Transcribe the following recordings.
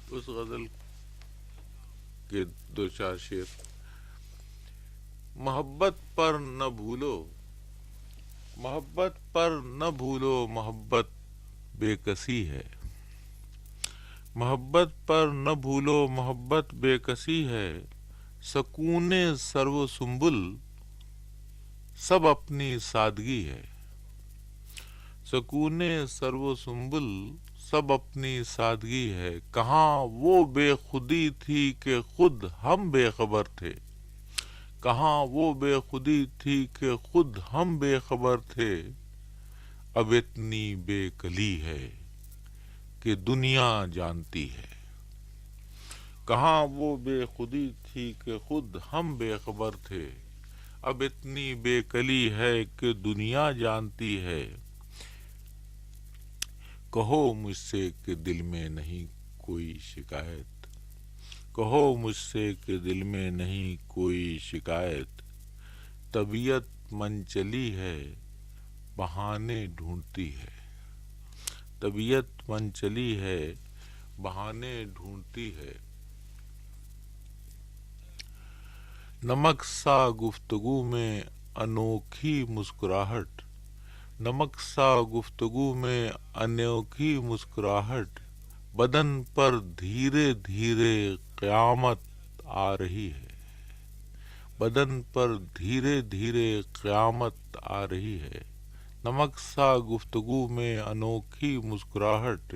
اس غزل کے دو چار شعر: محبت پر نہ بھولو، محبت پر نہ بھولو، محبت بے کسی ہے، محبت پر نہ بھولو، محبت بے کسی ہے، سکون سرو سنبل سب اپنی سادگی ہے، سکون سرو سنبل سب اپنی سادگی ہے، کہاں وہ بے خودی تھی کہ خود ہم بے خبر تھے، کہاں وہ بے خودی تھی کہ خود ہم بے خبر تھے، اب اتنی بے کلی ہے کہ دنیا جانتی ہے، کہاں وہ بے خودی تھی کہ خود ہم بے خبر تھے، اب اتنی بے کلی ہے کہ دنیا جانتی ہے، کہو مجھ سے کہ دل میں نہیں کوئی شکایت، کہو مجھ سے کہ دل میں نہیں کوئی شکایت، طبیعت من چلی ہے بہانے ڈھونڈتی ہے، طبیعت من چلی ہے بہانے ڈھونڈتی ہے، نمک سا گفتگو میں انوکھی مسکراہٹ، نمک سا گفتگو میں انوکھی مسکراہٹ، بدن پر دھیرے دھیرے قیامت آ رہی ہے، بدن پر دھیرے دھیرے قیامت آ رہی ہے، نمک سا گفتگو میں انوکھی مسکراہٹ،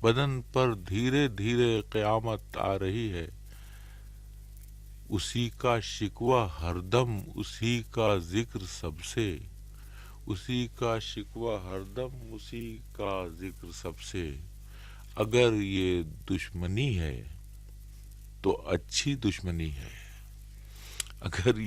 بدن پر دھیرے دھیرے قیامت آ رہی ہے، اسی کا شکوہ ہر دم اسی کا ذکر سب سے، اسی کا شکوہ ہر دم اسی کا ذکر سب سے، اگر یہ دشمنی ہے تو اچھی دشمنی ہے، اگر